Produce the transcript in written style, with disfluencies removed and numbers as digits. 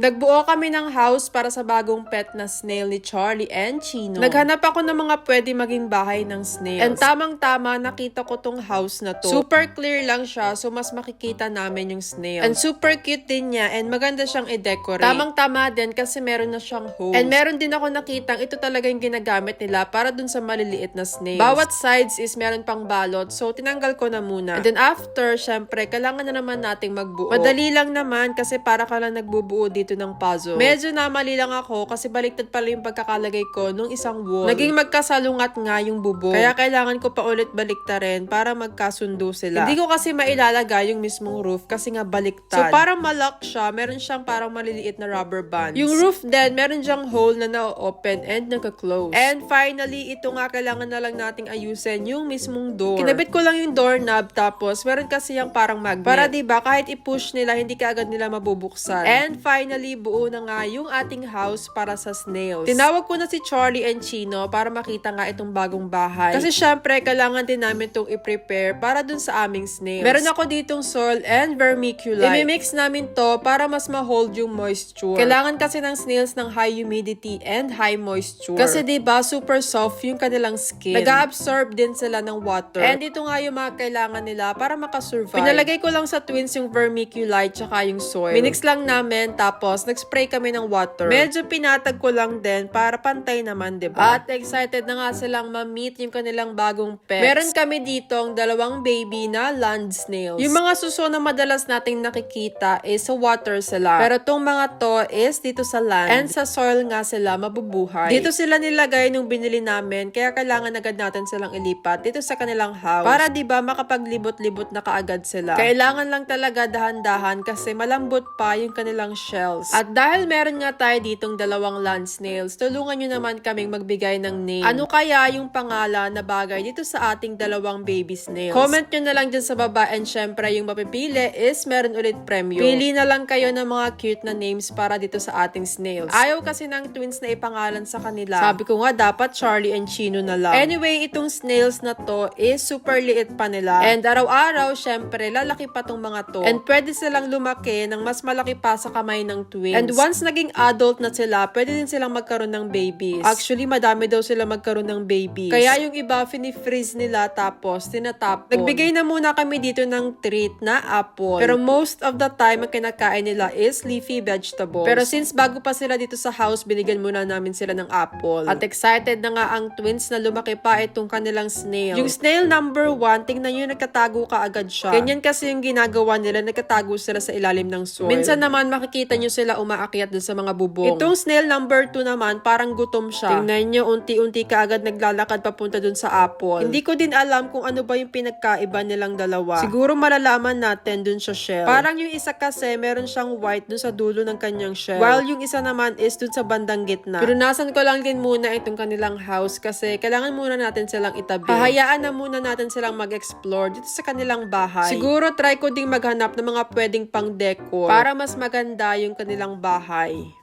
Nagbuo kami ng house para sa bagong pet na snail ni Charlie and Chino. Naghanap ako ng mga pwede maging bahay ng snails. And tamang-tama, nakita ko tong house na to. Super clear lang siya, so mas makikita namin yung snails. And super cute din niya, and maganda siyang i-decorate. Tamang-tama din kasi meron na siyang hose. And meron din ako nakitang ito talaga yung ginagamit nila para dun sa maliliit na snails. Bawat sides is meron pang balot, so tinanggal ko na muna. And then after, syempre, kailangan na naman nating magbuo. Madali lang naman kasi para ka lang nagbubuo dito ng puzzle. Medyo namali lang ako kasi baliktad pala yung pagkakalagay ko nung isang wall. Naging magkasalungat nga yung bubong. Kaya kailangan ko pa ulit baliktarin para magkasundo sila. Hindi ko kasi mailalagay yung mismong roof kasi nga baliktad. So para malock siya, meron siyang parang maliliit na rubber bands. Yung roof din, meron siyang hole na na-open and naka-close. And finally, ito nga kailangan na lang nating ayusin yung mismong door. Kinabit ko lang yung doorknob tapos meron kasi yung parang magnet. Para diba kahit i-push nila, hindi kaagad nila mabubuksan. And finally, buo na nga yung ating house para sa snails. Tinawag ko na si Charlie and Chino para makita nga itong bagong bahay. Kasi syempre, kailangan din namin itong i-prepare para dun sa aming snails. Meron ako ditong soil and vermiculite. I-mix namin to para mas ma-hold yung moisture. Kailangan kasi ng snails ng high humidity and high moisture. Kasi diba, super soft yung kanilang skin. Nag-absorb din sila ng water. And ito nga yung mga kailangan nila para makasurvive. Pinalagay ko lang sa twins yung vermiculite tsaka yung soil. Minix lang namin, tapos nag-spray kami ng water. Medyo pinatag ko lang din para pantay naman, diba? At excited na nga silang ma-meet yung kanilang bagong pets. Meron kami dito ang dalawang baby na land snails. Yung mga suso na madalas nating nakikita is sa water sila. Pero tong mga to is dito sa land. And sa soil nga sila mabubuhay. Dito sila nilagay nung binili namin, kaya kailangan agad natin silang ilipat dito sa kanilang house. Para diba makapaglibot-libot na kaagad sila. Kailangan lang talaga dahan-dahan kasi malambot pa yung kanilang shells. At dahil meron nga tayo ditong dalawang land snails, tulungan nyo naman kaming magbigay ng name. Ano kaya yung pangalan na bagay dito sa ating dalawang baby snails? Comment nyo na lang dyan sa baba, and syempre yung mapipili is meron ulit premyo. Pili na lang kayo ng mga cute na names para dito sa ating snails. Ayaw kasi ng twins na ipangalan sa kanila. Sabi ko nga dapat Charlie and Chino na lang. Anyway, itong snails na to is super liit pa nila. And araw-araw, syempre, lalaki pa tong mga to. And pwede silang lumaki ng mas malaki pa sa kamay ng twins. And once naging adult na sila, pwede din silang magkaroon ng babies. Actually, madami daw sila magkaroon ng babies. Kaya yung iba, fini-freeze nila tapos tinatapon. Nagbigay na muna kami dito ng treat na apple. Pero most of the time, ang kinakain nila is leafy vegetables. Pero since bago pa sila dito sa house, binigyan muna namin sila ng apple. At excited na nga ang twins na lumaki pa itong kanilang snail. Yung snail number 1, tingnan nyo, nagkatago ka agad siya. Ganyan kasi yung ginagawa nila, nagkatago sila sa ilalim ng soil. Minsan naman, makikita nyo sila umaakyat dun sa mga bubong. Itong snail number 2 naman, parang gutom siya. Tingnan nyo, unti-unti ka agad naglalakad papunta dun sa apple. Hindi ko din alam kung ano ba yung pinagkaiba nilang dalawa. Siguro malalaman natin dun sa shell. Parang yung isa kasi, meron siyang white dun sa dulo ng kanyang shell. While yung isa naman is dun sa bandang gitna. Pero nasan ko lang din muna itong kanilang house kasi kailangan muna natin silang itabi. Hahayaan na muna natin silang mag-explore dito sa kanilang bahay. Siguro try ko ding maghanap ng mga pwedeng pang decor para mas maganda yung kanilang bahay.